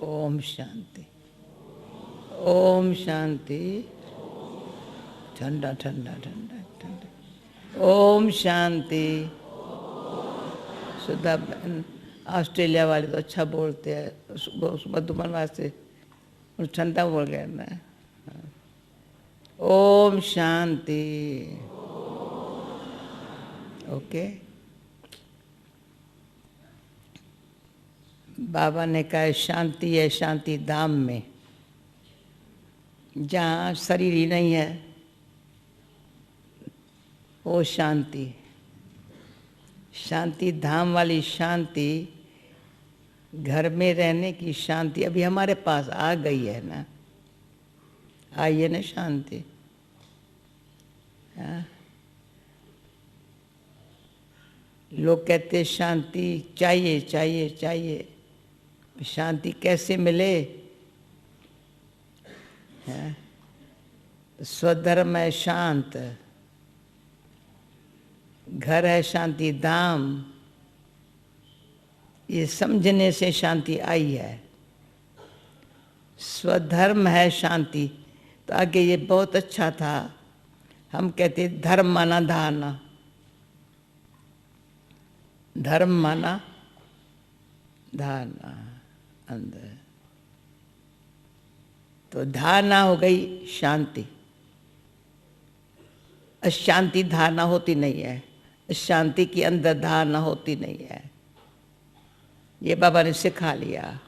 ओम शांति, ओम शांति। ठंडा ठंडा ठंडा ठंडा। ओम शांति। सुधा बहन ऑस्ट्रेलिया वाले तो अच्छा बोलते हैं, मधुबन वास्ते ठंडा बोल गया ना। ओम शांति। ओके। बाबा ने कहा शांति है शांति धाम में, जहाँ शरीर ही नहीं है वो शांति। शांति धाम वाली शांति, घर में रहने की शांति अभी हमारे पास आ गई है ना, आई है ना शांति। लोग कहते शांति चाहिए चाहिए चाहिए, शांति कैसे मिले? स्वधर्म है शांत, घर है शांति धाम, ये समझने से शांति आई है। स्वधर्म है शांति, तो आगे ये बहुत अच्छा था। हम कहते धर्म माना धारणा, धर्म माना धारणा अंदर, तो धारणा हो गई शांति। अशांति धारणा होती नहीं है, शांति की अंदर धारणा होती नहीं है। ये बाबा ने सिखा लिया।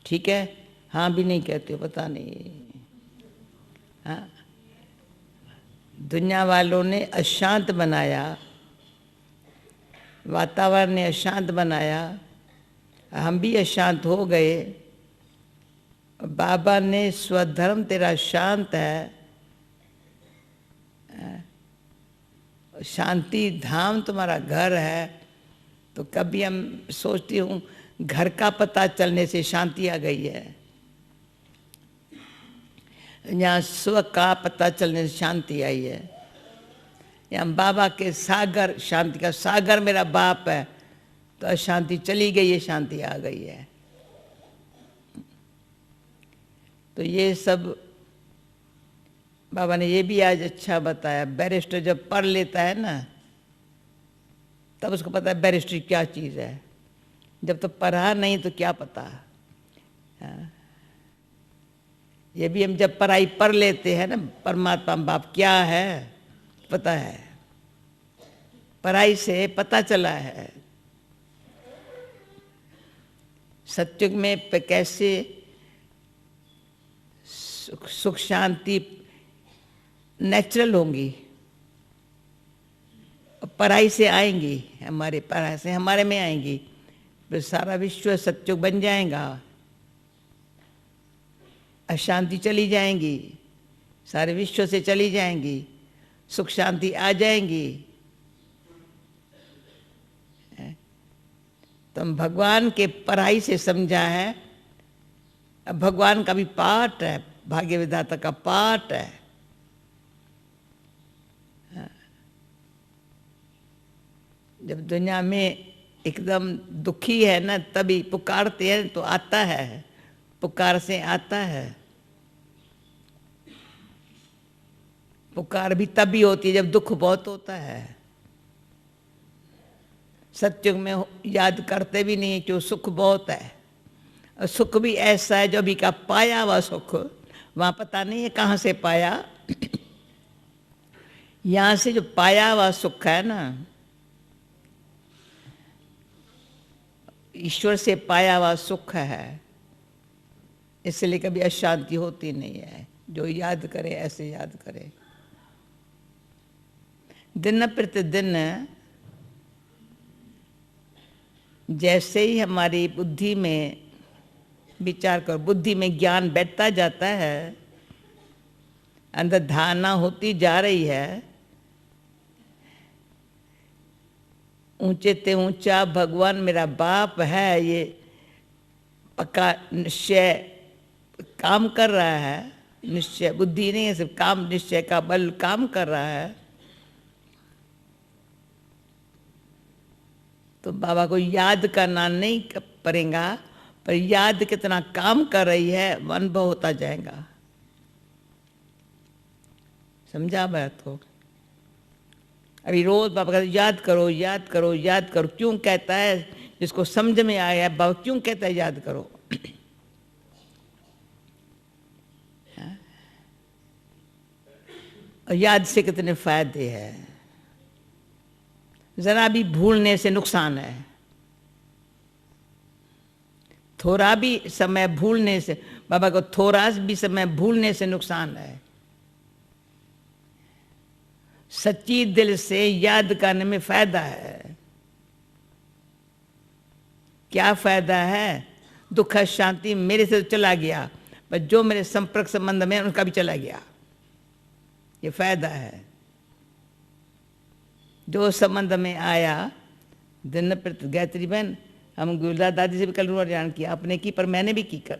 ठीक है, हाँ भी नहीं कहते, पता नहीं। हाँ, दुनिया वालों ने अशांत बनाया, वातावरण ने अशांत बनाया, हम भी अशांत हो गए। बाबा ने स्वधर्म तेरा शांत है, शांति धाम तुम्हारा घर है। तो कभी हम सोचती हूँ घर का पता चलने से शांति आ गई है, यहाँ स्व का पता चलने से शांति आई है। यहाँ बाबा के सागर, शांति का सागर मेरा बाप है, तो अशांति चली गई है, शांति आ गई है। तो ये सब बाबा ने ये भी आज अच्छा बताया। बैरिस्टर जब पढ़ लेता है ना, तब उसको पता है बैरिस्ट्री क्या चीज़ है। जब तो पढ़ा नहीं तो क्या पता। ये भी हम जब पढ़ाई पढ़ लेते हैं ना, परमात्मा बाप क्या है पता है, पढ़ाई से पता चला है। सत्युग में कैसे सुख शांति नेचुरल होंगी, पढ़ाई से आएंगी, हमारे पढ़ाई से हमारे में आएंगी, फिर सारा विश्व सत्युग बन जाएगा। अशांति चली जाएंगी, सारे विश्व से चली जाएंगी, सुख शांति आ जाएंगी। तो हम भगवान के पढ़ाई से समझा है, अब भगवान का भी पाठ है, भाग्य विधाता का पाठ है। जब दुनिया में एकदम दुखी है ना, तभी पुकारते हैं तो आता है, पुकार से आता है। पुकार भी तभी होती है जब दुख बहुत होता है। सत्युग में याद करते भी नहीं कि सुख बहुत है, और सुख भी ऐसा है जो अभी का पाया हुआ सुख, वहाँ पता नहीं है कहाँ से पाया। यहाँ से जो पाया हुआ सुख है ना, ईश्वर से पाया हुआ सुख है, इसलिए कभी अशांति होती नहीं है। जो याद करे ऐसे याद करे। दिन प्रतिदिन जैसे ही हमारी बुद्धि में विचार कर, बुद्धि में ज्ञान बैठता जाता है, अंदर धारणा होती जा रही है, ऊंचे ते ऊंचा भगवान मेरा बाप है, ये पक्का निश्चय काम कर रहा है। निश्चय बुद्धि नहीं है, सिर्फ काम, निश्चय का बल काम कर रहा है। तो बाबा को याद करना नहीं पड़ेगा, पर याद कितना काम कर रही है वो अनुभव होता जाएगा। समझा बात को? अभी रोज बाबा कहते याद करो याद करो याद करो। क्यों कहता है? जिसको समझ में आया बाबा क्यों कहता है याद करो। और याद से कितने फायदे हैं। जरा भी भूलने से नुकसान है। थोड़ा भी समय भूलने से, बाबा को थोड़ा भी समय भूलने से नुकसान है। सच्ची दिल से याद करने में फायदा है। क्या फायदा है? दुख शांति मेरे से तो चला गया, पर जो मेरे संपर्क संबंध में उनका भी चला गया, ये फायदा है। जो संबंध में आया, दिन प्रति गायत्री बहन, हम गुलजार दादी से भी कल ऋण किया, अपने की पर मैंने भी की कर,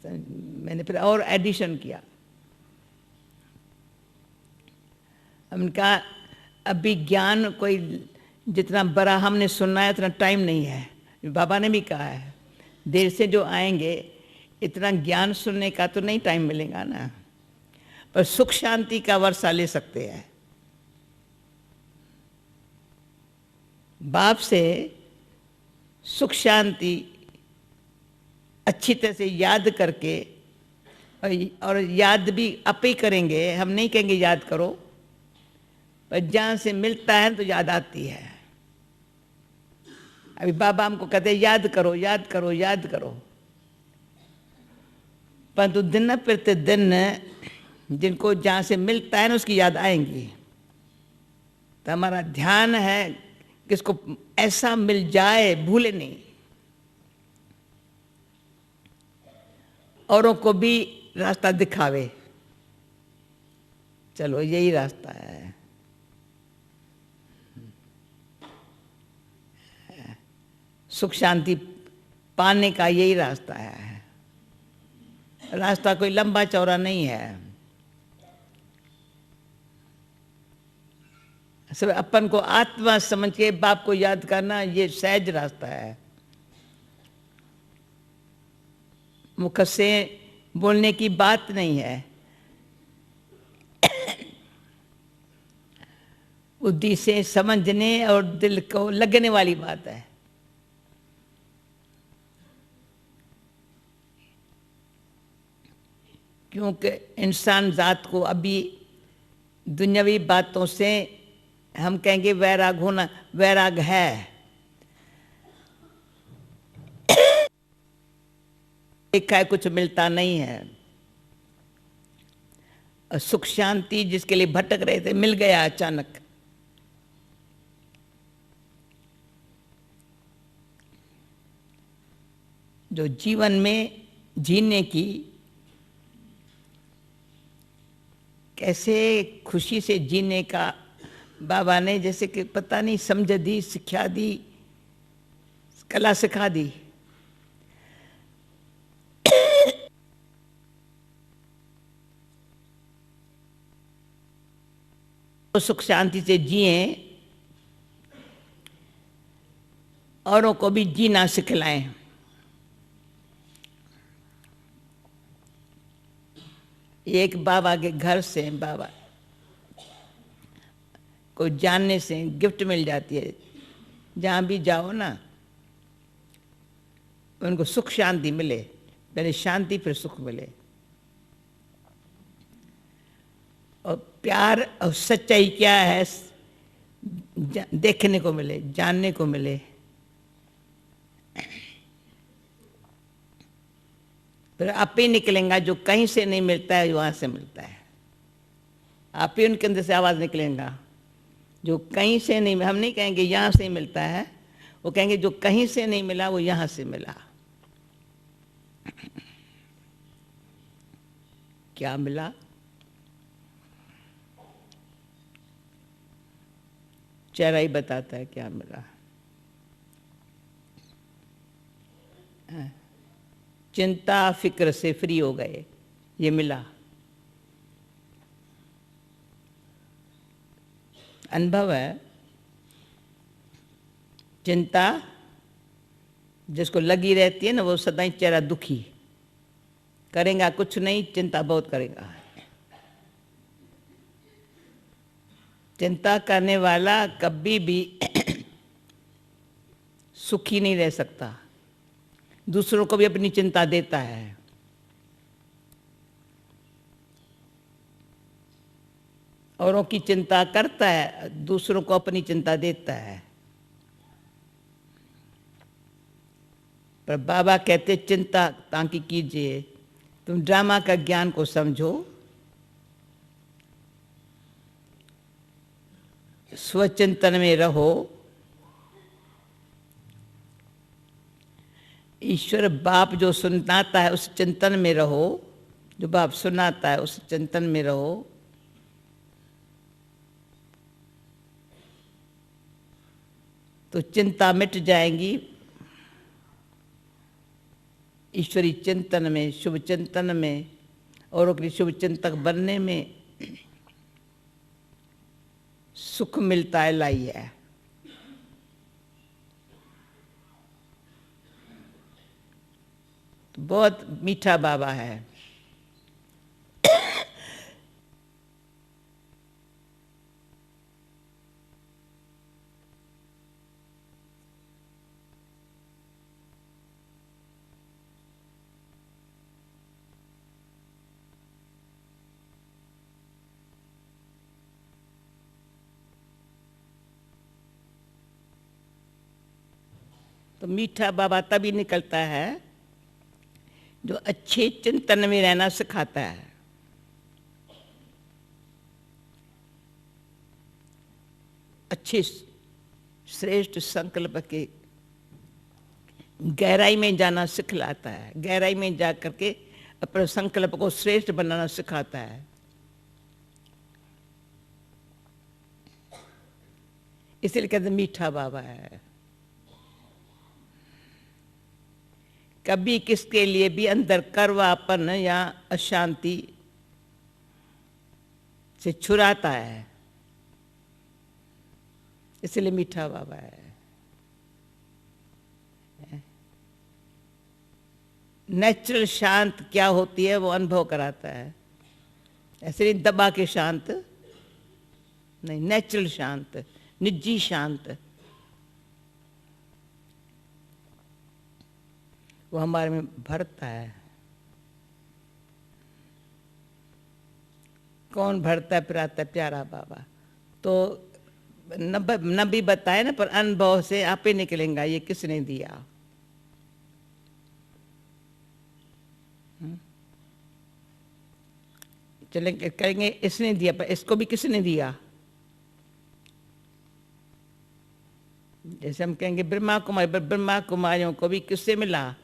मैंने फिर और एडिशन किया। हमने कहा अभी ज्ञान कोई जितना बड़ा हमने सुनना है उतना टाइम नहीं है। बाबा ने भी कहा है देर से जो आएंगे इतना ज्ञान सुनने का तो नहीं टाइम मिलेगा ना, पर सुख शांति का वर्षा ले सकते हैं। बाप से सुख शांति अच्छी तरह से याद करके, और याद भी आप ही करेंगे, हम नहीं कहेंगे याद करो, पर जहाँ से मिलता है तो याद आती है। अभी बाबा हमको कहते हैं याद करो याद करो याद करो, परंतु दिन प्रति दिन जिनको जहाँ से मिलता है ना उसकी याद आएंगी। तो हमारा ध्यान है किसको ऐसा मिल जाए भूले नहीं, औरों को भी रास्ता दिखावे। चलो यही रास्ता है। सुख शांति पाने का यही रास्ता है। रास्ता कोई लंबा चौड़ा नहीं है। सब अपन को आत्मा समझ के बाप को याद करना ये सहज रास्ता है। मुख से बोलने की बात नहीं है, बुद्धि से समझने और दिल को लगने वाली बात है। क्योंकि इंसान जात को अभी दुनियावी बातों से हम कहेंगे वैराग होना, वैराग है, देखा है कुछ मिलता नहीं है। और सुख शांति जिसके लिए भटक रहे थे मिल गया अचानक। जो जीवन में जीने की कैसे खुशी से जीने का बाबा ने जैसे कि पता नहीं समझ दी, सिखा दी, कला सिखा दी। तो सुख शांति से जिए, औरों को भी जीना सिखलाएं। एक बाबा के घर से बाबा को जानने से गिफ्ट मिल जाती है। जहाँ भी जाओ ना उनको सुख शांति मिले, पहले शांति फिर सुख मिले। और प्यार और सच्चाई क्या है देखने को मिले, जानने को मिले। फिर आप ही निकलेगा, जो कहीं से नहीं मिलता है वहाँ से मिलता है। आप ही उनके अंदर से आवाज़ निकलेगा जो कहीं से नहीं। हम नहीं कहेंगे यहाँ से मिलता है, वो कहेंगे जो कहीं से नहीं मिला वो यहाँ से मिला। क्या मिला? चेहरा ही बताता है क्या मिला। चिंता फिक्र से फ्री हो गए, ये मिला। अनुभव है। चिंता जिसको लगी रहती है ना, वो सदा ही चेहरा दुखी, करेगा कुछ नहीं, चिंता बहुत करेगा। चिंता करने वाला कभी भी सुखी नहीं रह सकता, दूसरों को भी अपनी चिंता देता है। औरों की चिंता करता है, दूसरों को अपनी चिंता देता है। पर बाबा कहते चिंता ताकि कीजिए, तुम ड्रामा का ज्ञान को समझो, स्वचिंतन में रहो, ईश्वर बाप जो सुनाता है उस चिंतन में रहो, जो बाप सुनाता है उस चिंतन में रहो। तो चिंता मिट जाएंगी। ईश्वरी चिंतन में, शुभ चिंतन में, औरों के लिए शुभ चिंतक बनने में सुख मिलता है, लाइए। तो बहुत मीठा बाबा है। तो मीठा बाबा तभी निकलता है जो अच्छे चिंतन में रहना सिखाता है। अच्छे श्रेष्ठ संकल्प के गहराई में जाना सिखलाता है, गहराई में जा करके अपने संकल्प को श्रेष्ठ बनाना सिखाता है। इसलिए कहते मीठा बाबा है। कभी किसके लिए भी अंदर करवापन या अशांति से छुड़ाता है, इसलिए मीठा बाबा है। नेचुरल शांत क्या होती है वो अनुभव कराता है, ऐसे नहीं दबा के शांत नहीं, नेचुरल शांत, निजी शांत, वो हमारे में भरता है। कौन भरता है पिराता है? प्यारा बाबा। तो न भी बताए ना, पर अनुभव से आप ही निकलेगा ये किसने दिया। चलेंगे कहेंगे इसने दिया, पर इसको भी किसने दिया। जैसे हम कहेंगे ब्रह्मा कुमारी, ब्रह्मा कुमारियों को भी किससे मिला?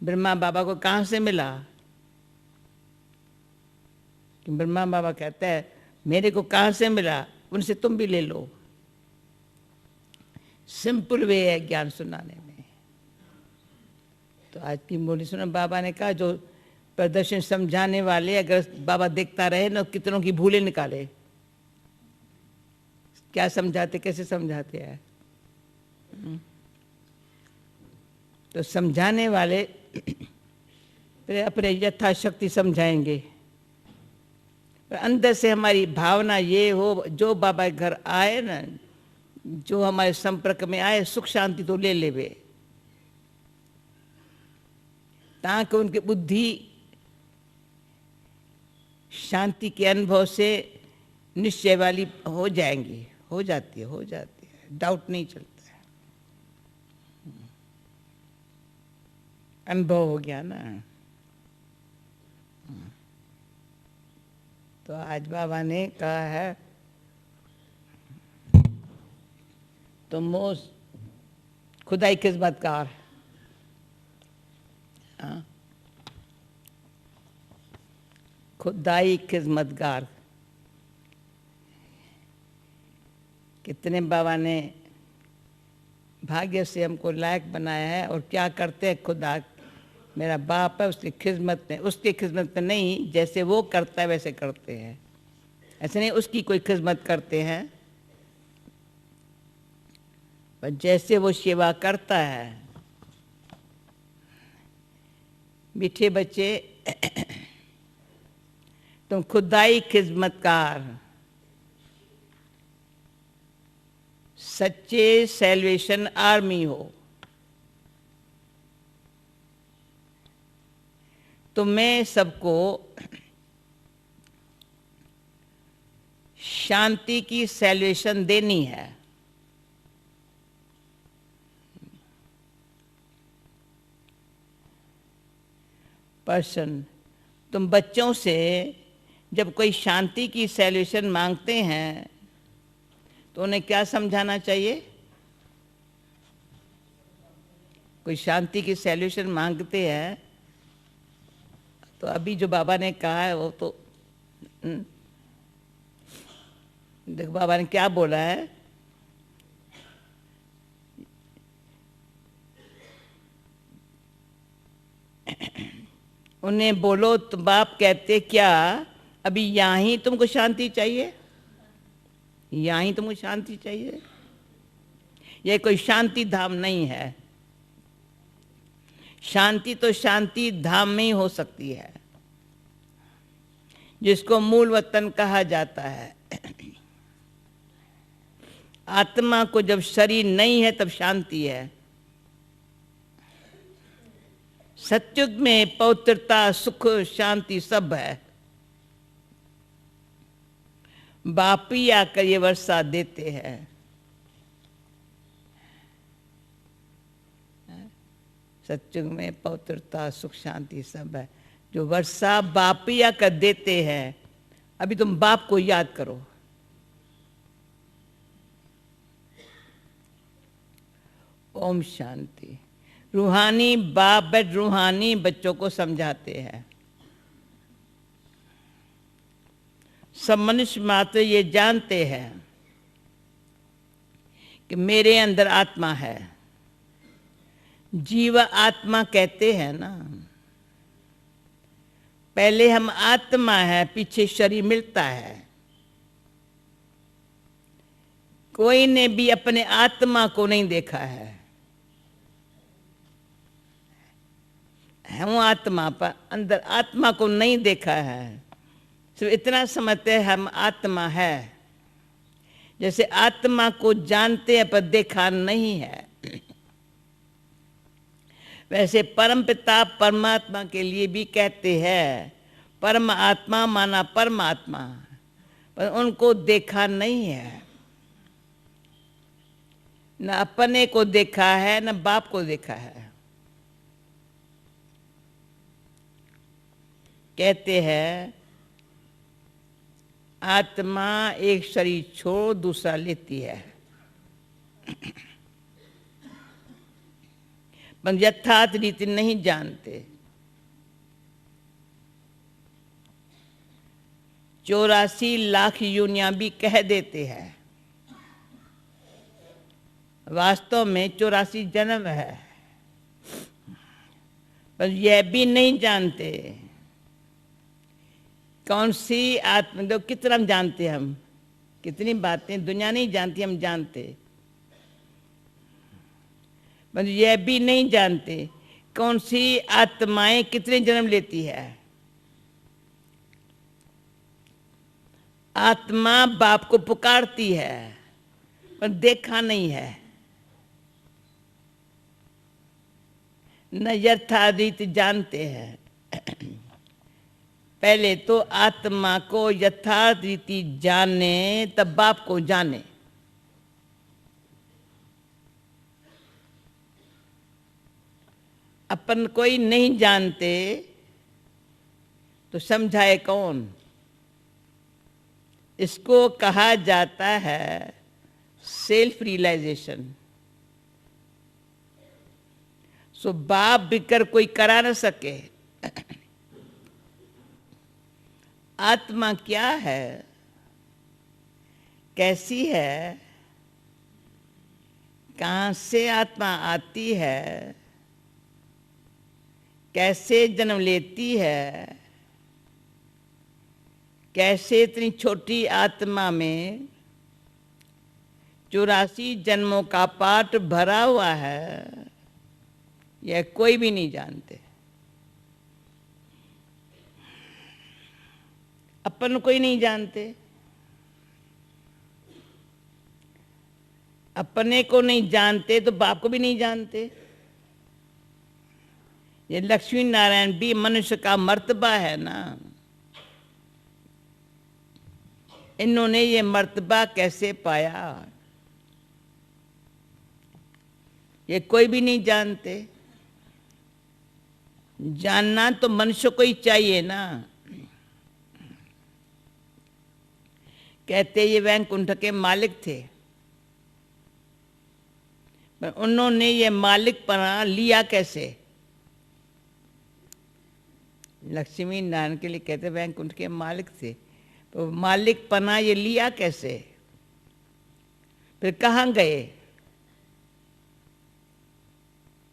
ब्रह्मा बाबा को कहाँ से मिला? कि ब्रह्मा बाबा कहता है मेरे को कहाँ से मिला, उनसे तुम भी ले लो। सिंपल वे है ज्ञान सुनाने में। तो आज की बोली सुना, बाबा ने कहा जो प्रदर्शन समझाने वाले अगर बाबा देखता रहे ना, कितनों की भूलें निकाले। क्या समझाते, कैसे समझाते हैं। तो समझाने वाले अपने यथाशक्ति समझाएंगे, पर अंदर से हमारी भावना ये हो, जो बाबा के घर आए ना, जो हमारे संपर्क में आए, सुख शांति तो ले लेवे, ताकि उनकी बुद्धि शांति के अनुभव से निश्चय वाली हो जाएंगी, हो जाती है, डाउट नहीं चलता है, अनुभव हो गया ना। तो आज बाबा ने कहा है तुम खुदाई खिदमतगार, खुदाई खिदमतगार। कितने बाबा ने भाग्य से हमको लायक बनाया है, और क्या करते हैं, खुदा मेरा बाप है उसकी खिदमत में, उसकी खिदमत में नहीं, जैसे वो करता है वैसे करते हैं, ऐसे नहीं उसकी कोई खिदमत करते हैं। पर जैसे वो सेवा करता है, मीठे बच्चे, तुम खुदाई खिदमतकार, सच्चे सैल्वेशन आर्मी हो। तुम्हें सबको शांति की सैल्वेशन देनी है। पर्सन, तुम बच्चों से जब कोई शांति की सैल्वेशन मांगते हैं तो उन्हें क्या समझाना चाहिए? कोई शांति की सैल्यूशन मांगते हैं तो अभी जो बाबा ने कहा है वो तो देखो बाबा ने क्या बोला है, उन्हें बोलो तो बाप कहते क्या अभी यहाँ ही तुमको शांति चाहिए, यहाँ ही तुमको शांति चाहिए? यह कोई शांति धाम नहीं है। शांति तो शांति धाम में ही हो सकती है, जिसको मूल वतन कहा जाता है। आत्मा को जब शरीर नहीं है तब शांति है। सत्युग में पवित्रता, सुख, शांति सब है। बाप ही आकर ये वर्षा देते हैं। सत्युग में पवित्रता, सुख, शांति सब है। जो वर्षा बाप ही आकर देते हैं। अभी तुम बाप को याद करो। ओम शांति। रूहानी बाप रूहानी बच्चों को समझाते हैं। सब मनुष्य मात्र ये जानते हैं कि मेरे अंदर आत्मा है। जीव आत्मा कहते हैं ना, पहले हम आत्मा है, पीछे शरीर मिलता है। कोई ने भी अपने आत्मा को नहीं देखा है। हम आत्मा पर अंदर आत्मा को नहीं देखा है, सिर्फ इतना समझते हैं हम आत्मा है। जैसे आत्मा को जानते हैं पर देखा नहीं है, वैसे परमपिता परमात्मा के लिए भी कहते हैं परम आत्मा माना परमात्मा, पर उनको देखा नहीं है। न अपने को देखा है न बाप को देखा है। कहते हैं आत्मा एक शरीर छोड़ दूसरा लेती है, पर यथार्थ रीति नहीं जानते। 84 लाख योनियां भी कह देते हैं, वास्तव में 84 जन्म है, पर यह भी नहीं जानते कौन सी आत्मा। तो कितना हम जानते हैं, हम कितनी बातें दुनिया नहीं जानती, हम जानते। पर यह भी नहीं जानते कौन सी आत्माएं कितने जन्म लेती है। आत्मा बाप को पुकारती है पर देखा नहीं है, न यथार्थ जानते हैं। पहले तो आत्मा को यथार्थ रीति जाने तब बाप को जाने। अपन कोई नहीं जानते तो समझाए कौन? इसको कहा जाता है सेल्फ रियलाइजेशन। सो बाप बिकर कोई करा न सके। आत्मा क्या है, कैसी है, कहाँ से आत्मा आती है, कैसे जन्म लेती है, कैसे इतनी छोटी आत्मा में 84 जन्मों का पाठ भरा हुआ है, यह कोई भी नहीं जानते। अपन कोई नहीं जानते, अपने को नहीं जानते तो बाप को भी नहीं जानते। ये लक्ष्मी नारायण भी मनुष्य का मर्तबा है ना। इन्होंने ये मर्तबा कैसे पाया, ये कोई भी नहीं जानते। जानना तो मनुष्य को ही चाहिए ना। कहते ये वैकुंठ के मालिक थे, पर उन्होंने ये मालिकपना लिया कैसे? लक्ष्मी नारायण के लिए कहते वैकुंठ के मालिक थे, तो मालिकपना ये लिया कैसे? फिर कहाँ गए?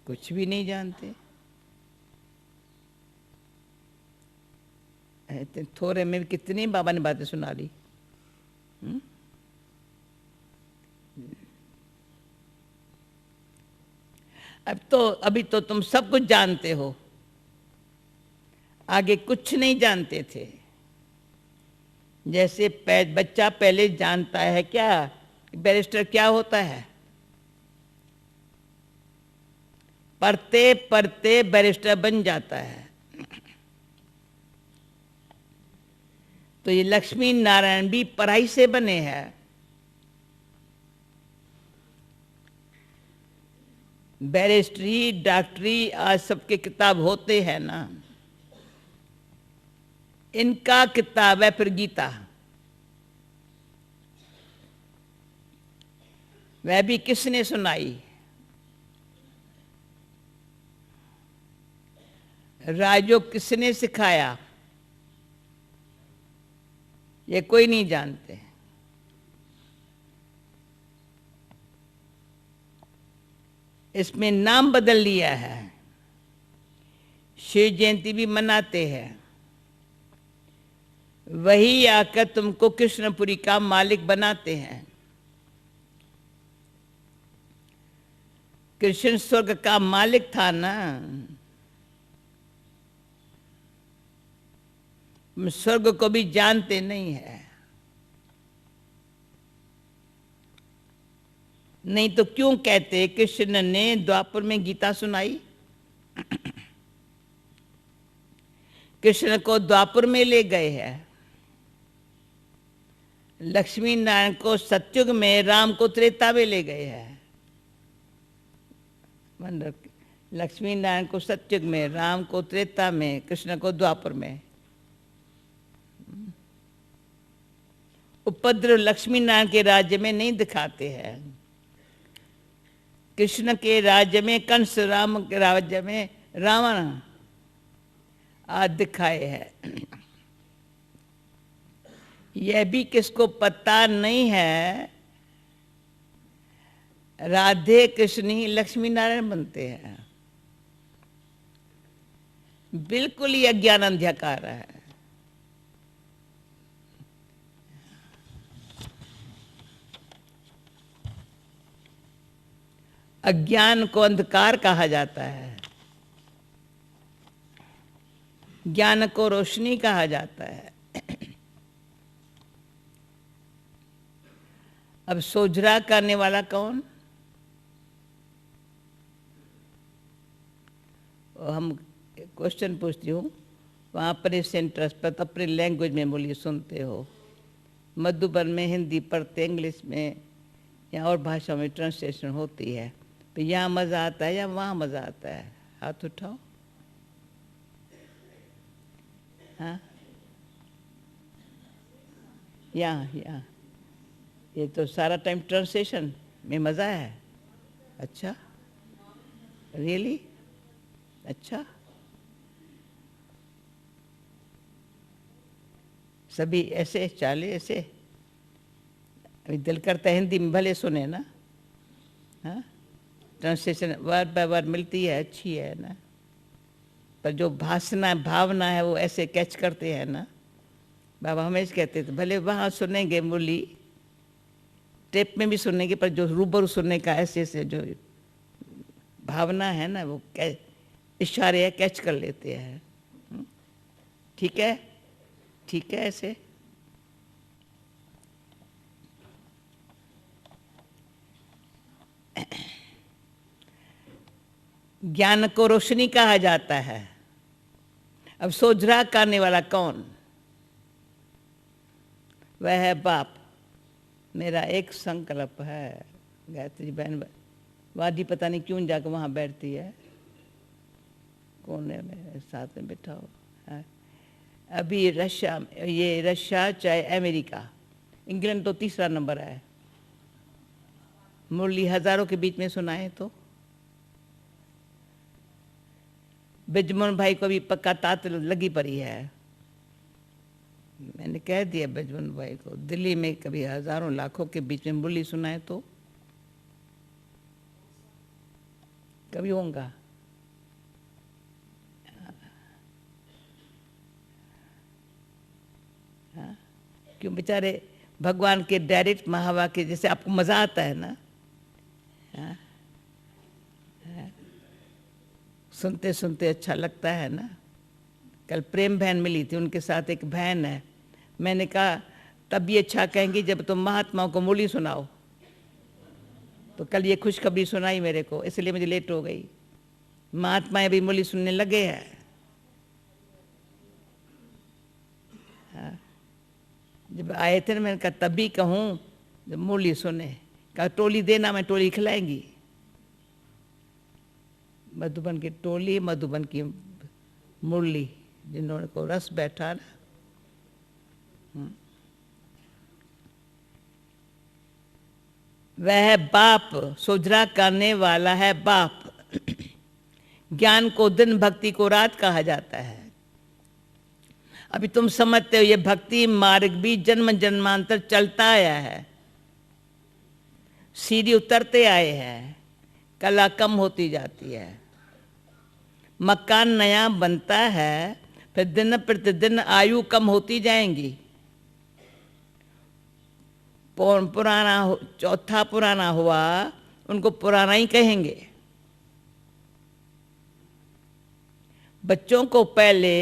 कुछ भी नहीं जानते। थोड़े में कितनी बाबा ने बातें सुना ली। अभी तो तुम सब कुछ जानते हो, आगे कुछ नहीं जानते थे। जैसे बच्चा पहले जानता है क्या बैरिस्टर क्या होता है, पढ़ते पढ़ते बैरिस्टर बन जाता है। तो ये लक्ष्मी नारायण भी पढ़ाई से बने हैं। बैरिस्ट्री डॉक्टरी आज सबके किताब होते हैं ना, इनका किताब है फिर गीता। वह भी किसने सुनाई? राजयोग किसने सिखाया? ये कोई नहीं जानते। इसमें नाम बदल लिया है। शिव जयंती भी मनाते हैं, वही आकर तुमको कृष्णपुरी का मालिक बनाते हैं। कृष्ण स्वर्ग का मालिक था ना, स्वर्ग को भी जानते नहीं है। नहीं तो क्यों कहते कृष्ण ने द्वापर में गीता सुनाई? कृष्ण को द्वापर में ले गए हैं, लक्ष्मी नारायण को सतयुग में, राम को त्रेता में ले गए हैं। लक्ष्मी नारायण को सतयुग में, राम को त्रेता में, कृष्ण को द्वापर में। उपद्रव लक्ष्मी नारायण के राज्य में नहीं दिखाते हैं, कृष्ण के राज्य में, कंस, राम के राज्य में रावण आज दिखाए हैं। यह भी किसको पता नहीं है, राधे कृष्ण ही लक्ष्मी नारायण बनते हैं। बिल्कुल ही अज्ञान अंधकार है। अज्ञान को अंधकार कहा जाता है, ज्ञान को रोशनी कहा जाता है। अब सोझरा करने वाला कौन? हम क्वेश्चन पूछती हूँ, वहाँ पर सेंटर्स पर अपने लैंग्वेज में बोलिए, सुनते हो। मधुबन में हिंदी पढ़ते, इंग्लिश में या और भाषा में ट्रांसलेशन होती है, तो यहाँ मज़ा आता है या वहाँ मज़ा आता है? हाथ उठाओ। हाँ, यहाँ ये तो सारा टाइम ट्रांसलेशन में मज़ा है। अच्छा, रियली? अच्छा, सभी ऐसे चाले ऐसे? अभी दिल करता है हिंदी में भले सुने ना। हाँ, ट्रांसलेशन वर्ड बाय वर्ड मिलती है, अच्छी है ना, पर जो भावना है वो ऐसे कैच करते हैं ना। बाबा हमेशा कहते थे भले वहाँ सुनेंगे मुरली, टेप में भी सुनने के, पर जो रूबरू सुनने का ऐसे ऐसे जो भावना है ना, वो इशारे कैच कर लेते हैं। ठीक है, ठीक है। ऐसे ज्ञान को रोशनी कहा जाता है। अब सोझरा करने वाला कौन? वह है बाप। मेरा एक संकल्प है। गायत्री बहन वादी पता नहीं क्यों जाकर वहाँ बैठती है, कौन है मेरे साथ में बैठा हो है? अभी रशिया, ये रशिया चाहे अमेरिका, इंग्लैंड तो तीसरा नंबर है। मुरली हजारों के बीच में सुनाए तो बिजमोहन भाई को भी पक्का तात लगी पड़ी है। मैंने कह दिया बिजमोहन भाई को, दिल्ली में कभी हजारों लाखों के बीच में मुरली सुनाए तो कभी होगा। क्यों बेचारे भगवान के डायरेक्ट महावा के जैसे आपको मजा आता है ना, सुनते सुनते अच्छा लगता है ना। कल प्रेम बहन मिली थी, उनके साथ एक बहन है। मैंने कहा तब भी अच्छा कहेंगी जब तुम महात्माओं को मुरली सुनाओ। तो कल ये खुशखबरी सुनाई मेरे को, इसलिए मुझे लेट हो गई। महात्माएं भी मुरली सुनने लगे हैं। जब आए थे ना, मैंने कहा तभी कहूँ जब मुरली सुने। कहा टोली देना, मैं टोली खिलाएंगी। मधुबन की टोली, मधुबन की मुरली, जिन्होंने को रस बैठा ना। वह बाप, सोझरा करने वाला है बाप। ज्ञान को दिन, भक्ति को रात कहा जाता है। अभी तुम समझते हो ये भक्ति मार्ग भी जन्म जन्मांतर चलता आया है, सीढ़ी उतरते आए हैं, कला कम होती जाती है, मकान नया बनता है, फिर दिन प्रतिदिन आयु कम होती जाएंगी। पुराना चौथा पुराना हुआ, उनको पुराना ही कहेंगे। बच्चों को पहले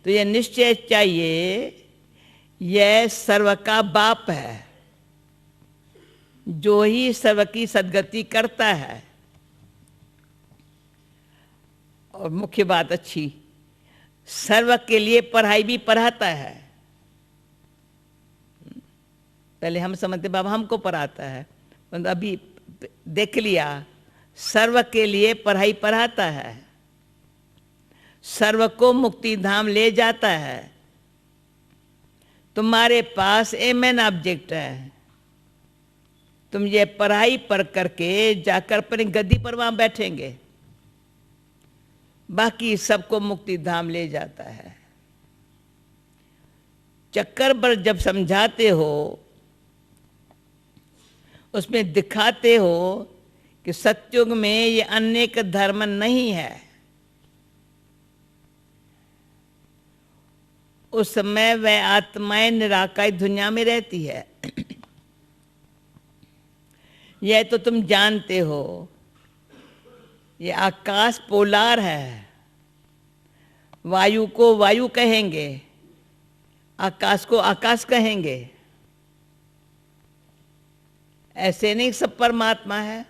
तो यह निश्चय चाहिए, यह सर्व का बाप है, जो ही सर्व की सद्गति करता है। और मुख्य बात अच्छी, सर्व के लिए पढ़ाई भी पढ़ाता है। पहले हम समझते बाबा हमको पढ़ाता है, मतलब अभी देख लिया सर्व के लिए पढ़ाई पढ़ाता है, सर्व को मुक्ति धाम ले जाता है। तुम्हारे पास मेन ऑब्जेक्ट है, तुम ये पढ़ाई पढ़ करके जाकर अपनी गद्दी पर वहां बैठेंगे, बाकी सबको मुक्ति धाम ले जाता है। चक्कर पर जब समझाते हो, उसमें दिखाते हो कि सतयुग में ये अनेक धर्म नहीं है, उस समय वह आत्माएं निराकारी दुनिया में रहती है। यह तो तुम जानते हो, ये आकाश पोलार है। वायु को वायु कहेंगे, आकाश को आकाश कहेंगे। ऐसे नहीं सब परमात्मा है।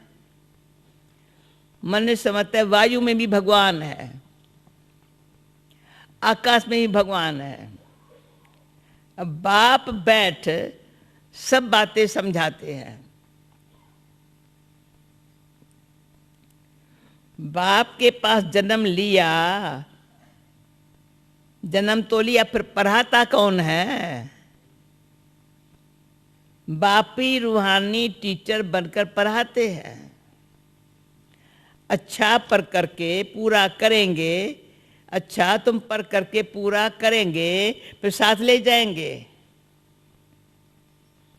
मन समझता है वायु में भी भगवान है, आकाश में भी भगवान है। अब बाप बैठ सब बातें समझाते हैं। बाप के पास जन्म लिया, जन्म तो लिया, फिर पढ़ाता कौन है? बाप ही रूहानी टीचर बनकर पढ़ाते हैं। अच्छा पढ़ करके पूरा करेंगे, अच्छा तुम पढ़ करके पूरा करेंगे, फिर साथ ले जाएंगे,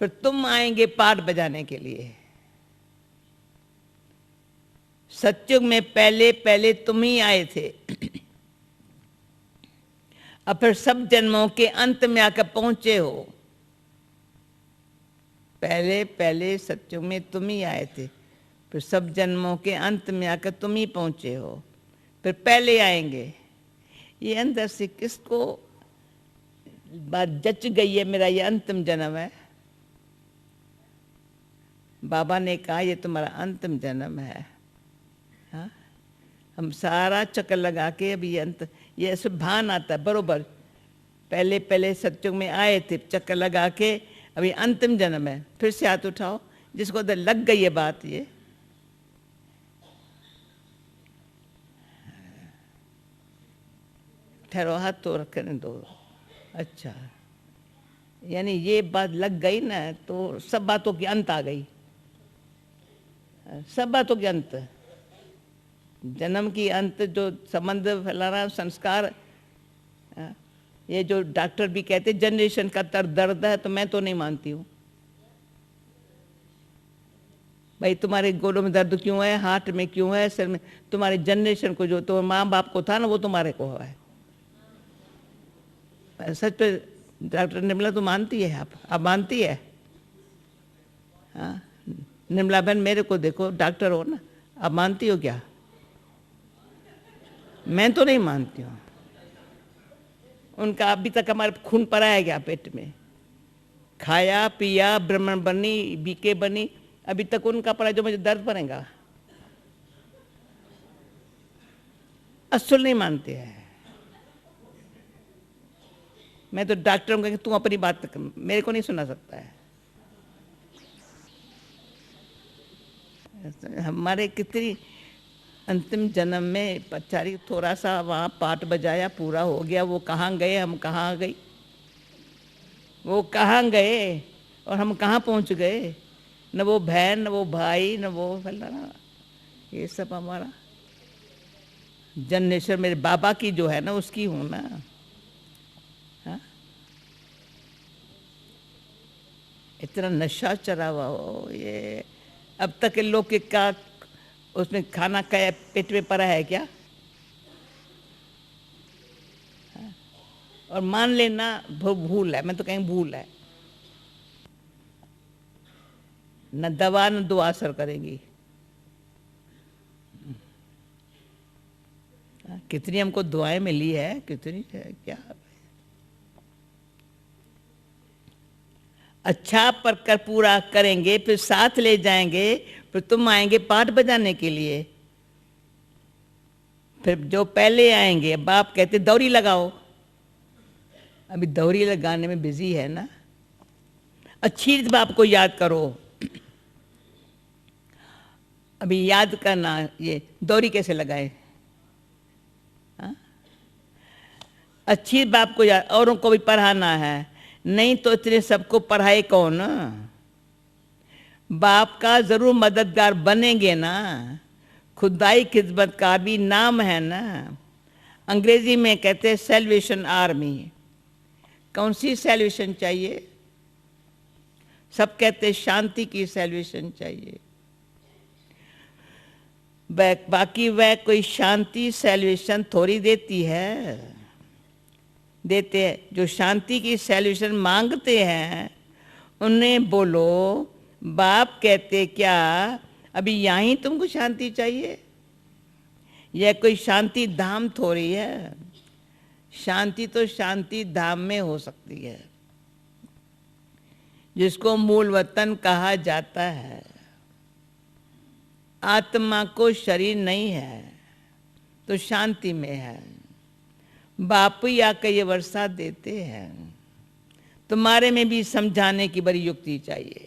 फिर तुम आएंगे पाठ बजाने के लिए। सतयुग में पहले पहले तुम ही आए थे, अब फिर सब जन्मों के अंत में आकर पहुंचे हो। पहले पहले सत्युग में तुम ही आए थे, फिर सब जन्मों के अंत में आकर तुम ही पहुंचे हो, फिर पहले आएंगे। ये अंदर से किसको बात जच गई है, मेरा ये अंतिम जन्म है। बाबा ने कहा ये तुम्हारा अंतिम जन्म है। हाँ, हम सारा चक्कर लगा के अभी अंत, ये ऐसे भान आता है बरोबर, पहले पहले सत्युग में आए थे, चक्कर लगा के अभी अंतिम जन्म है। फिर से हाथ उठाओ जिसको उधर लग गई है बात। ये ठहरो, हाथ तो रखने दो। अच्छा, यानी ये बात लग गई ना, तो सब बातों की अंत आ गई, सब बातों के अंत, जन्म की अंत, जो संबंध फैलाना, संस्कार। ये जो डॉक्टर भी कहते जनरेशन का दर्द है, तो मैं तो नहीं मानती हूँ। भाई तुम्हारे गोडों में दर्द क्यों है, हार्ट में क्यों है, सिर में, तुम्हारे जनरेशन को, जो तो माँ बाप को था ना, वो तुम्हारे को है। सच पे डॉक्टर निर्मला तो मानती है, आप मानती है? हाँ, निर्मला बहन मेरे को देखो, डॉक्टर हो ना, आप मानती हो क्या? मैं तो नहीं मानती हूँ। उनका अभी तक हमारे खून पड़ा है क्या पेट में? खाया पिया, ब्राह्मण बनी, बीके बनी, अभी तक उनका पड़ा जो मुझे दर्द पड़ेगा। असल नहीं मानते हैं। मैं तो डॉक्टर हूँ, तू अपनी बात मेरे को नहीं सुना सकता है। हमारे कितनी अंतिम जन्म में पचारी थोड़ा सा वहाँ पाठ बजाया, पूरा हो गया। वो कहाँ गए, हम कहाँ गए, वो कहाँ गए और हम कहाँ पहुँच गए। न वो बहन, न वो भाई, न वो फलाना, ये सब हमारा जनरेशन मेरे बाबा की जो है ना, उसकी हूँ ना। हाँ, इतना नशा चढ़ा हुआ हो ये। अब तक के लोग के का उसमें खाना का पेट में पड़ा है क्या? हाँ? और मान लेना भूल है, मैं तो कहीं भूल है, न दवा न दुआ असर करेंगी। कितनी हमको दुआएं मिली है, कितनी है क्या। अच्छा पर कर पूरा करेंगे, फिर साथ ले जाएंगे, फिर तुम आएंगे पाठ बजाने के लिए। फिर जो पहले आएंगे, बाप कहते दौरी लगाओ, अभी दौरी लगाने में बिजी है ना। अच्छी बाप को याद करो, अभी याद करना ये दौरी कैसे लगाए। हाँ? अच्छी बाप को याद, औरों को भी पढ़ाना है, नहीं तो इतने सबको पढ़ाए कौन? बाप का जरूर मददगार बनेंगे ना। खुदाई खिदमत का भी नाम है ना। अंग्रेजी में कहते हैं सैल्वेशन आर्मी। कौन सी सैल्वेशन चाहिए? सब कहते हैं शांति की सैल्वेशन चाहिए। बाकी वह कोई शांति सैल्वेशन थोड़ी देती है। देते हैं जो शांति की सैल्वेशन मांगते हैं, उन्हें बोलो बाप कहते क्या अभी यहीं तुमको शांति चाहिए? यह कोई शांति धाम थोड़ी है। शांति तो शांति धाम में हो सकती है, जिसको मूल वतन कहा जाता है। आत्मा को शरीर नहीं है तो शांति में है। बाप ही आकर ये वर्षा देते हैं। तुम्हारे में भी समझाने की बड़ी युक्ति चाहिए।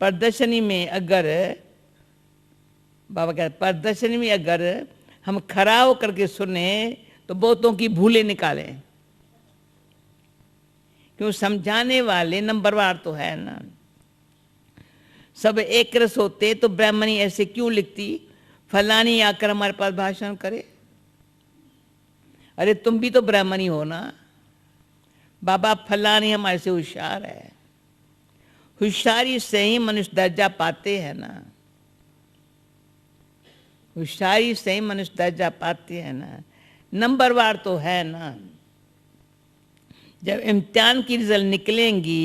प्रदर्शनी में अगर बाबा कहते प्रदर्शनी में अगर हम खड़ा होकर के सुने तो बहुतों की भूलें निकालें। क्यों? समझाने वाले नंबरवार तो है ना। सब एक रस होते तो ब्राह्मणी ऐसे क्यों लिखती, फलानी आकर हमारे पास भाषण करे। अरे तुम भी तो ब्राह्मणी हो ना। बाबा फलानी हमारे से होशियार है। होशियारी से ही मनुष्य दर्जा पाते हैं ना। होशियारी से ही मनुष्य दर्जा पाते हैं ना। नंबरवार तो है ना। जब इम्तिहान की रिजल्ट निकलेंगी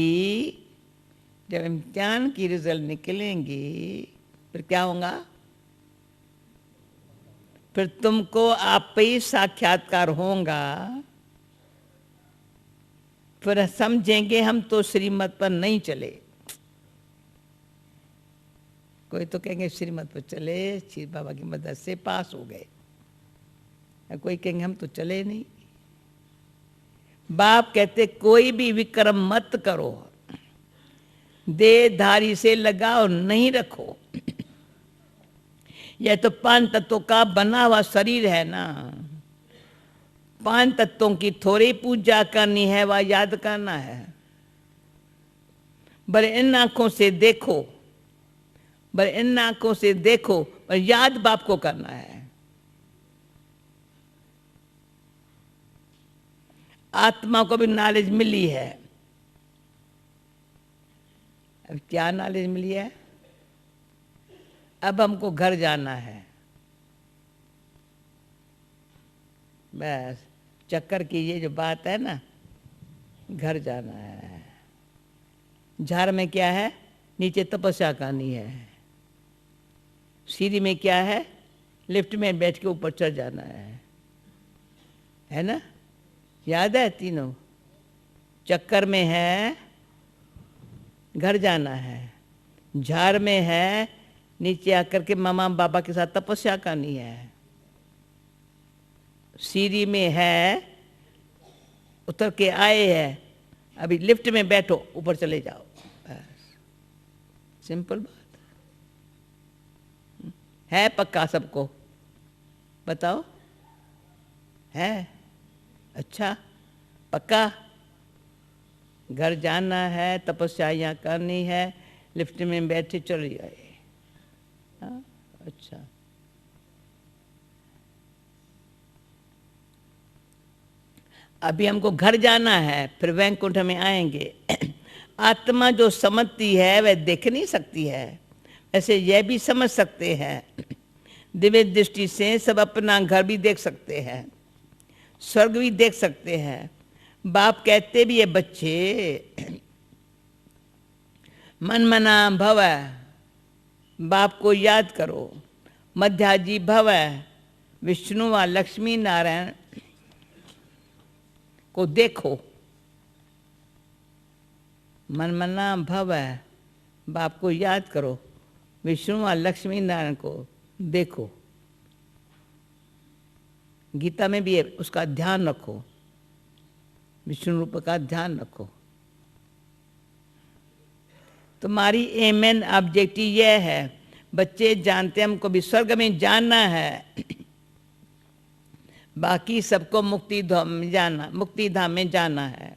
जब इम्तिहान की रिजल्ट निकलेंगी फिर क्या होगा? फिर तुमको आप पे ही साक्षात्कार होगा। फिर समझेंगे हम तो श्रीमत पर नहीं चले। कोई तो कहेंगे श्रीमत पर चले, श्री बाबा की मदद से पास हो गए, कोई कहेंगे हम तो चले नहीं। बाप कहते कोई भी विक्रम मत करो, देहधारी से लगाव नहीं रखो। यह तो 5 तत्वों का बना हुआ शरीर है ना, 5 तत्वों की थोड़ी पूजा करनी है, वह याद करना है। बड़े इन आंखों से देखो, बड़े इन आंखों से देखो, पर याद बाप को करना है। आत्मा को भी नॉलेज मिली है। अब क्या नॉलेज मिली है? अब हमको घर जाना है। बस चक्कर की ये जो बात है ना, घर जाना है। झाड़ में क्या है? नीचे तपस्या करनी है। सीढ़ी में क्या है? लिफ्ट में बैठ के ऊपर चढ़ जाना है ना? याद है तीनों? चक्कर में है घर जाना है, झाड़ में है नीचे आकर के मामा बाबा के साथ तपस्या करनी है, सीढ़ी में है उतर के आए हैं, अभी लिफ्ट में बैठो ऊपर चले जाओ। बस सिंपल बात है। पक्का सबको? बताओ है? अच्छा पक्का? घर जाना है, तपस्या यहाँ करनी है, लिफ्ट में बैठे चले आए। हाँ अच्छा। अभी हमको घर जाना है, फिर वैकुंठ में आएंगे। आत्मा जो समझती है वह देख नहीं सकती है, ऐसे यह भी समझ सकते हैं। दिव्य दृष्टि से सब अपना घर भी देख सकते हैं, स्वर्ग भी देख सकते हैं। बाप कहते भी है बच्चे मन मना भव, बाप को याद करो। मध्याजी भव, विष्णु व लक्ष्मी नारायण को देखो। मन मना भव, बाप को याद करो, विष्णु व लक्ष्मी नारायण को देखो। गीता में भी है, उसका ध्यान रखो, विष्णु रूप का ध्यान रखो। तुम्हारी एम एंड ऑब्जेक्टिव यह है। बच्चे जानते हैं हमको भी स्वर्ग में जाना है, बाकी सबको मुक्ति धाम में जाना, मुक्ति धाम में जाना है।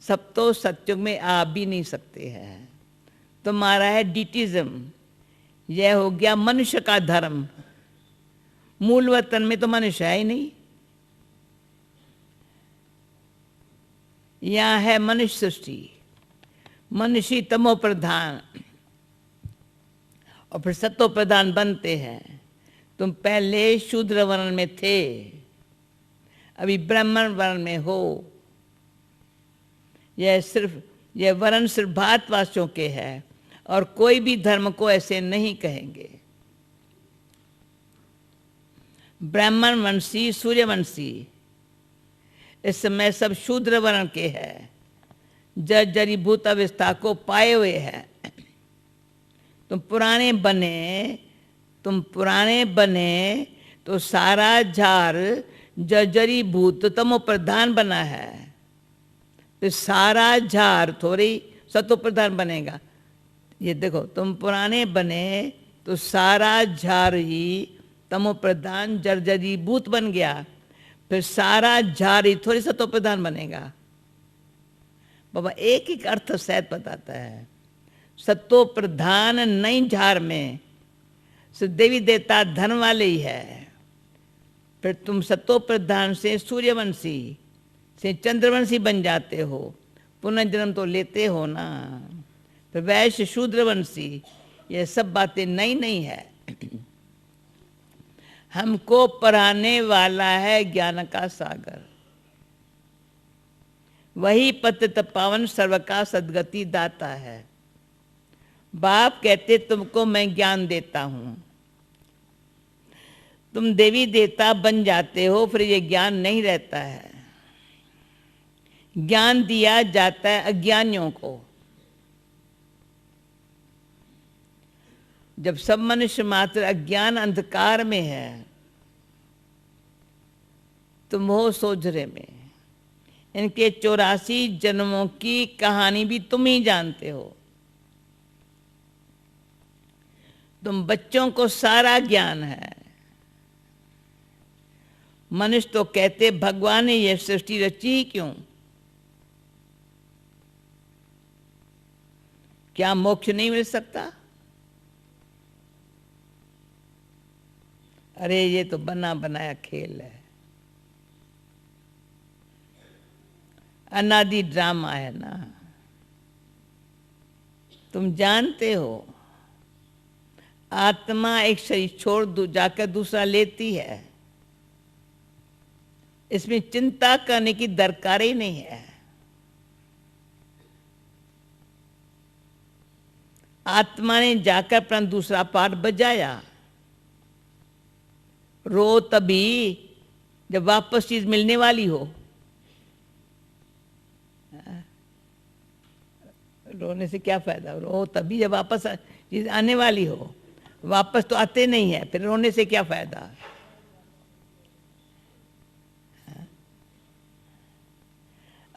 सब तो सत्युग में आ भी नहीं सकते हैं। तुम्हारा है डिटिज्म, यह हो गया मनुष्य का धर्म। मूल वतन में तो मनुष्य है ही नहीं। यहाँ है मनुष्य सृष्टि, मनुष्य तमो प्रधान और फिर सत्व प्रधान बनते हैं। तुम पहले शूद्र वर्ण में थे, अभी ब्राह्मण वर्ण में हो। यह वर्ण सिर्फ भारतवासियों के है और कोई भी धर्म को ऐसे नहीं कहेंगे। ब्राह्मण वंशी, सूर्यवंशी, इस समय सब शूद्र वर्ण के हैं, जर्जरीभूत अवस्था को पाए हुए हैं। तुम पुराने बने तो सारा झार जर्जरीभूत तमो प्रधान बना है, तो सारा झार थोड़ी सतो प्रधान बनेगा। ये देखो, तुम पुराने बने तो सारा झार ही तमो प्रधान जर्जरीभूत बन गया, फिर सारा झार ही थोड़ी सतो प्रधान बनेगा। बाबा एक एक अर्थ शायद बताता है। सतो प्रधान नई झार में सिर्फ देवी देवता धन वाले ही है। फिर तुम सतो प्रधान से सूर्यवंशी से चंद्रवंशी बन जाते हो, पुनर्जन्म तो लेते हो ना। फिर वैश्य शूद्रवंशी, ये सब बातें नई नहीं है। हमको पढ़ाने वाला है ज्ञान का सागर, वही पतित पावन सर्व का सद्गति दाता है। बाप कहते तुमको मैं ज्ञान देता हूं, तुम देवी देवता बन जाते हो, फिर ये ज्ञान नहीं रहता है। ज्ञान दिया जाता है अज्ञानियों को। जब सब मनुष्य मात्र अज्ञान अंधकार में है, तुम हो सोझरे में। इनके 84 जन्मों की कहानी भी तुम ही जानते हो। तुम बच्चों को सारा ज्ञान है। मनुष्य तो कहते भगवान ने यह सृष्टि रची ही क्यों? क्या मोक्ष नहीं मिल सकता? अरे ये तो बना बनाया खेल है, अनादि ड्रामा है ना। तुम जानते हो आत्मा एक शरीर छोड़ जाकर दूसरा लेती है, इसमें चिंता करने की दरकार ही नहीं है। आत्मा ने जाकर अपना दूसरा पार्ट बजाया। रो तभी जब वापस चीज मिलने वाली हो। रोने से क्या फायदा? रो तभी जब वापस चीज आने वाली हो। वापस तो आते नहीं है, फिर रोने से क्या फायदा?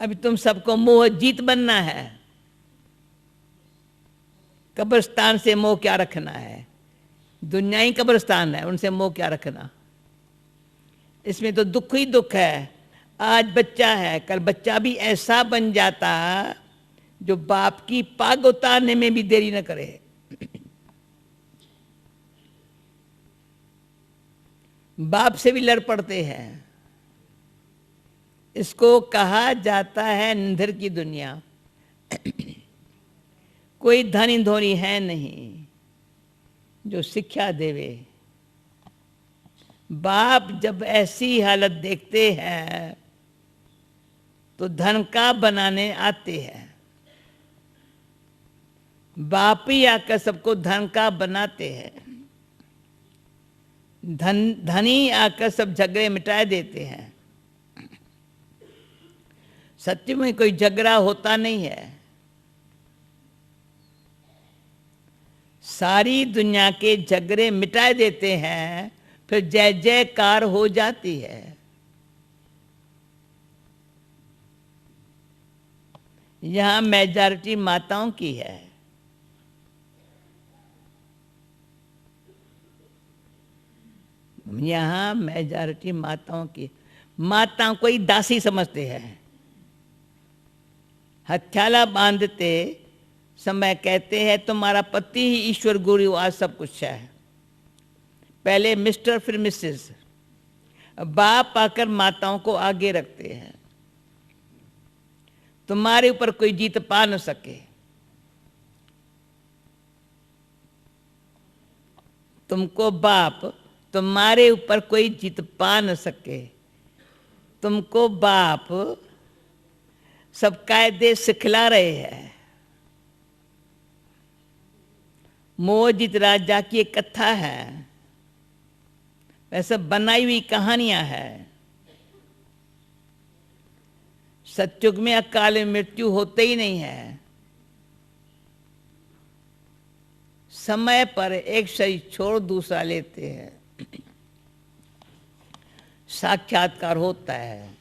अभी तुम सबको मोह जीत बनना है। कब्रिस्तान से मोह क्या रखना है? दुनिया ही कब्रिस्तान है, उनसे मोह क्या रखना? इसमें तो दुख ही दुख है। आज बच्चा है, कल बच्चा भी ऐसा बन जाता जो बाप की पाग उतारने में भी देरी न करे। बाप से भी लड़ पड़ते हैं। इसको कहा जाता है निंदर की दुनिया। कोई धनी धोनी है नहीं जो शिक्षा देवे। बाप जब ऐसी हालत देखते हैं तो धन का बनाने आते हैं। बाप ही आकर सबको धन का बनाते हैं। धनी आकर सब झगड़े मिटा देते हैं। सत्य में कोई झगड़ा होता नहीं है। सारी दुनिया के झगड़े मिटा देते हैं, फिर जय जयकार हो जाती है। यहां मेजॉरिटी माताओं की है। यहां मेजॉरिटी माताओं की। माताओं को ही दासी समझते हैं। हथेला बांधते समय कहते हैं तुम्हारा पति ही ईश्वर गुरु आज सब कुछ है। पहले मिस्टर फिर मिसेस। बाप आकर माताओं को आगे रखते हैं। तुम्हारे ऊपर कोई जीत पा न सके। तुमको बाप तुम्हारे ऊपर कोई जीत पा न सके। तुमको बाप सब कायदे सिखला रहे हैं। मोहजित राजा की एक कथा है, वैसे बनाई हुई कहानियां हैं। सतयुग में अकाल मृत्यु होते ही नहीं है। समय पर एक शरीर छोड़ दूसरा लेते हैं। साक्षात्कार होता है।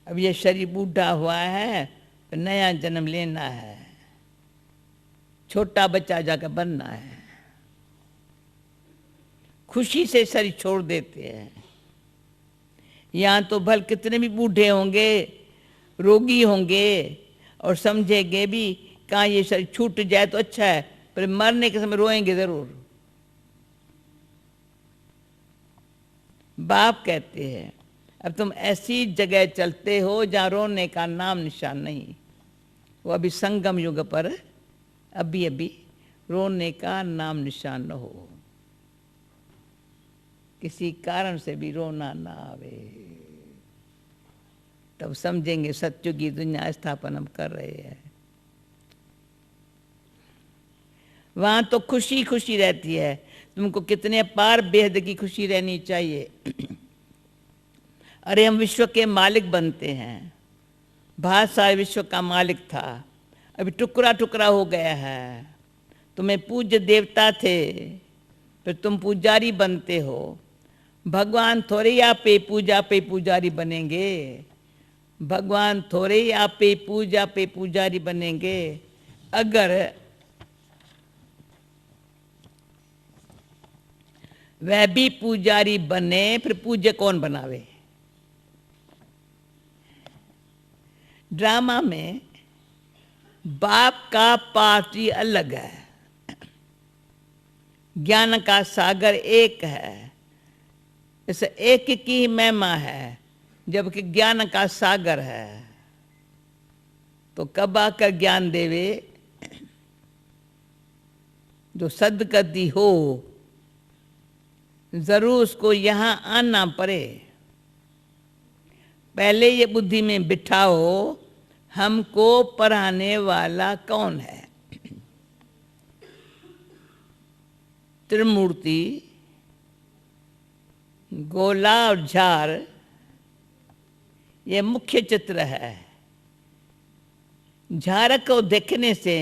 अब ये शरीर बूढ़ा हुआ है, नया जन्म लेना है, छोटा बच्चा जाकर बनना है। खुशी से शरीर छोड़ देते हैं। यहाँ तो भल कितने भी बूढ़े होंगे, रोगी होंगे और समझेंगे भी कहाँ ये शरीर छूट जाए तो अच्छा है, पर मरने के समय रोएंगे जरूर। बाप कहते हैं अब तुम ऐसी जगह चलते हो जहाँ रोने का नाम निशान नहीं। वो अभी संगम युग पर अभी अभी रोने का नाम निशान न हो। किसी कारण से भी रोना ना आवे, तब समझेंगे सत्युग की दुनिया स्थापन हम कर रहे हैं। वहाँ तो खुशी खुशी रहती है। तुमको कितने पार बेहद की खुशी रहनी चाहिए। अरे हम विश्व के मालिक बनते हैं। बहुत सारे विश्व का मालिक था, अभी टुकड़ा टुकड़ा हो गया है। तुम्हें पूज्य देवता थे, फिर तुम पुजारी बनते हो। भगवान थोड़े ही आप पे पूजा पे पुजारी बनेंगे। भगवान थोड़े ही आप पे पूजा पे पुजारी बनेंगे। अगर वह भी पुजारी बने, फिर पूज्य कौन बनावे। ड्रामा में बाप का पार्टी अलग है, ज्ञान का सागर एक है। इस एक की महिमा है, जबकि ज्ञान का सागर है। तो कब आकर ज्ञान देवे, जो सदगति हो जरूर उसको यहाँ आना पड़े। पहले ये बुद्धि में बिठाओ, हमको पढ़ाने वाला कौन है। त्रिमूर्ति, गोला और झार, ये मुख्य चित्र है। झार को देखने से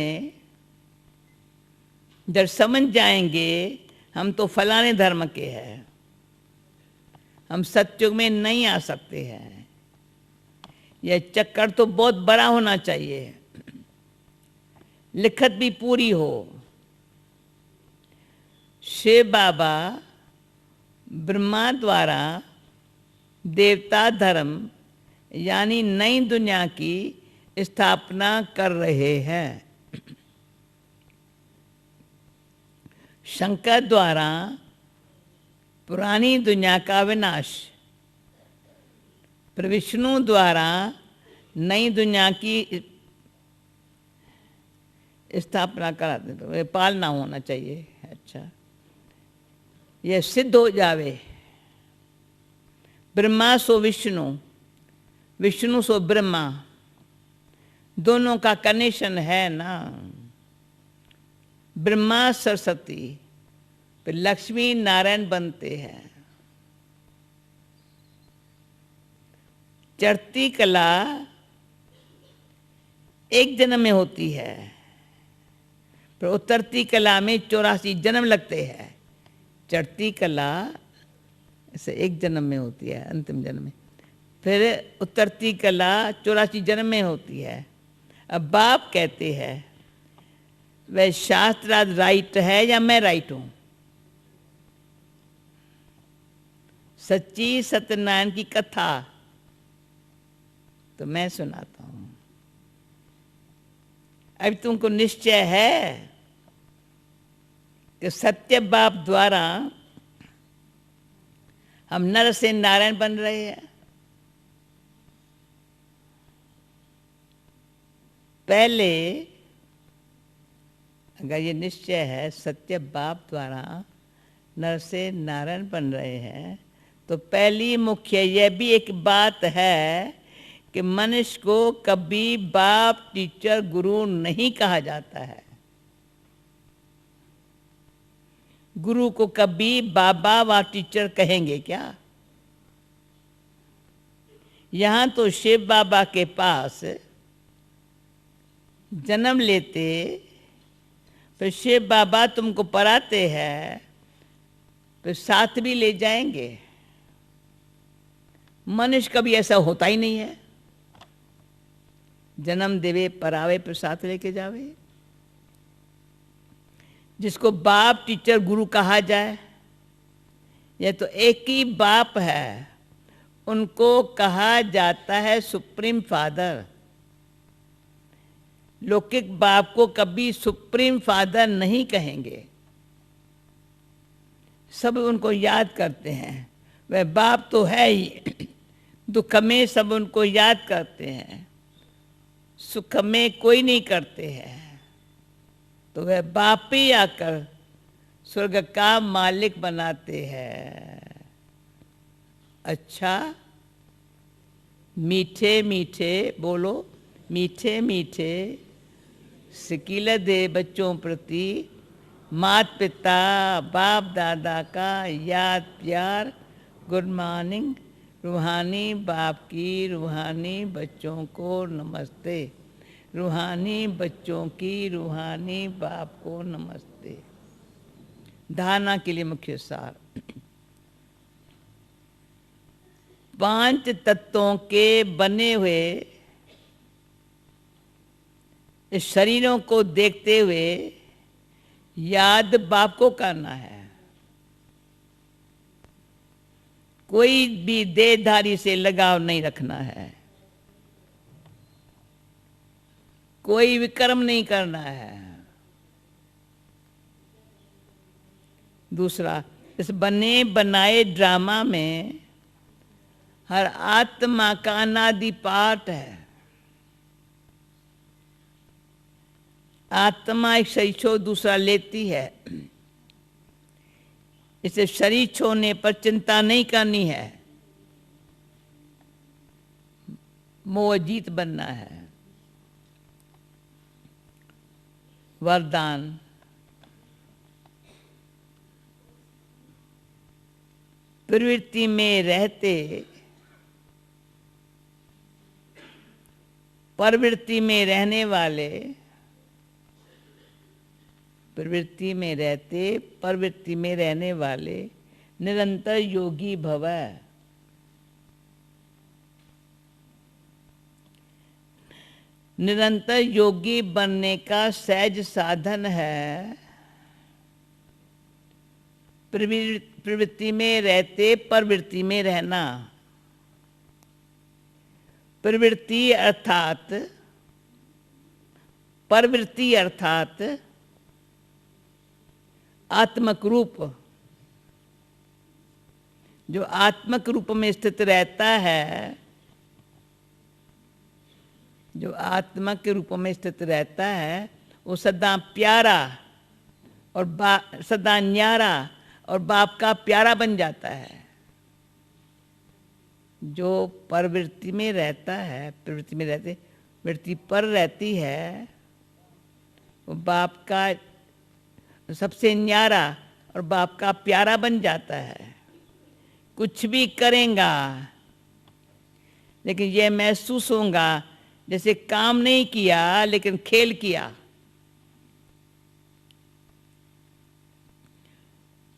जब समझ जाएंगे हम तो फलाने धर्म के हैं, हम सत्युग में नहीं आ सकते हैं। यह चक्कर तो बहुत बड़ा होना चाहिए, लिखत भी पूरी हो। शिव बाबा ब्रह्मा द्वारा देवता धर्म यानी नई दुनिया की स्थापना कर रहे हैं। शंकर द्वारा पुरानी दुनिया का विनाश, फिर विष्णु द्वारा नई दुनिया की स्थापना कराते, पालना होना चाहिए। अच्छा, यह सिद्ध हो जावे। ब्रह्मा सो विष्णु, विष्णु सो ब्रह्मा, दोनों का कनेक्शन है ना। ब्रह्मा सरस्वती, फिर लक्ष्मी नारायण बनते हैं। चढ़ती कला एक जन्म में होती है, फिर उतरती कला में 84 जन्म लगते हैं। चढ़ती कला ऐसे एक जन्म में होती है, अंतिम जन्म में। फिर उतरती कला 84 जन्म में होती है। अब बाप कहते हैं वह शास्त्र राइट है या मैं राइट हूं। सच्ची सत्यनारायण की कथा तो मैं सुनाता हूं। अब तुमको निश्चय है कि सत्य बाप द्वारा हम नर से नारायण बन रहे हैं। पहले अगर ये निश्चय है सत्य बाप द्वारा नर से नारायण बन रहे हैं, तो पहली मुख्य यह भी एक बात है कि मनुष्य को कभी बाप टीचर गुरु नहीं कहा जाता है। गुरु को कभी बाबा व टीचर कहेंगे क्या। यहां तो शिव बाबा के पास जन्म लेते, फिर शिव बाबा तुमको पढ़ाते हैं, फिर साथ भी ले जाएंगे। मनुष्य कभी ऐसा होता ही नहीं है, जन्म देवे परावे फिर साथ लेके जावे। जिसको बाप टीचर गुरु कहा जाए, यह तो एक ही बाप है, उनको कहा जाता है सुप्रीम फादर। लौकिक बाप को कभी सुप्रीम फादर नहीं कहेंगे, सब उनको याद करते हैं। वह बाप तो है ही, दुख में सब उनको याद करते हैं, सुख में कोई नहीं करते हैं। तो वह बाप ही आकर स्वर्ग का मालिक बनाते हैं। अच्छा, मीठे मीठे बोलो, मीठे मीठे सिकील दे बच्चों प्रति माता पिता बाप दादा का याद प्यार, गुड मॉर्निंग। रूहानी बाप की रूहानी बच्चों को नमस्ते। रूहानी बच्चों की रूहानी बाप को नमस्ते। धारणा के लिए मुख्य सार। 5 तत्वों के बने हुए इस शरीरों को देखते हुए याद बाप को करना है। कोई भी देहधारी से लगाव नहीं रखना है, कोई विक्रम नहीं करना है। दूसरा, इस बने बनाए ड्रामा में हर आत्मा का अनादि पाठ है। आत्मा एक शरीर छोड़ दूसरा लेती है, इसे शरीर छोड़ने पर चिंता नहीं करनी है, मोह जीत बनना है। वरदान। प्रवृत्ति में रहते प्रवृत्ति में रहने वाले, प्रवृत्ति में रहते प्रवृत्ति में रहने वाले निरंतर योगी भव। निरंतर योगी बनने का सहज साधन है प्रवृत्ति में रहते प्रवृत्ति में रहना। प्रवृत्ति अर्थात प्रवृत्ति अर्थात आत्मक रूप, जो आत्मक रूप में स्थित रहता है, जो आत्मा के रूप में स्थित रहता है, वो सदा प्यारा और सदा न्यारा और बाप का प्यारा बन जाता है। जो प्रवृत्ति में रहता है, प्रवृत्ति में रहते वृत्ति पर रहती है, वो बाप का सबसे न्यारा और बाप का प्यारा बन जाता है। कुछ भी करेगा लेकिन यह महसूस होगा जैसे काम नहीं किया लेकिन खेल किया।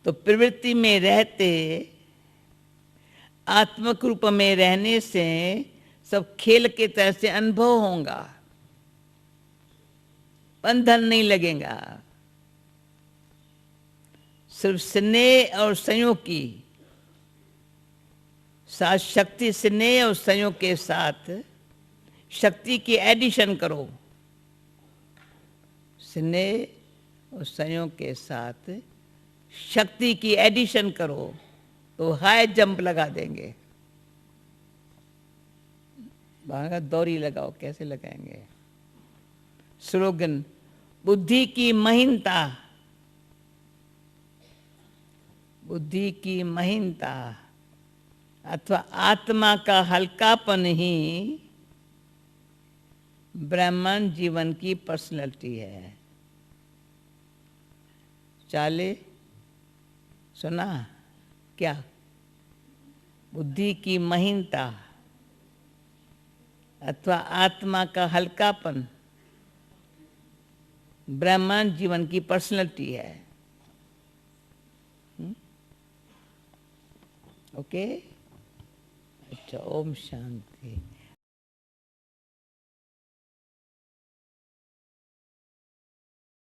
तो प्रवृत्ति में रहते आत्मक रूप में रहने से सब खेल के तरह से अनुभव होगा, बंधन नहीं लगेगा। सिर्फ स्नेह और संयोग की साथ शक्ति, स्नेह और संयोग के साथ शक्ति की एडिशन करो। स्नेह और संयोग के साथ शक्ति की एडिशन करो तो हाई जंप लगा देंगे। बाहर दौरी लगाओ, कैसे लगाएंगे? स्लोगन, बुद्धि की महीनता, बुद्धि की महीनता अथवा आत्मा का हल्कापन ही ब्राह्मण जीवन की पर्सनैलिटी है। चाले सुना क्या? बुद्धि की महीनता अथवा आत्मा का हल्कापन ब्राह्मण जीवन की पर्सनैलिटी है। ओके? अच्छा, ओम शांति।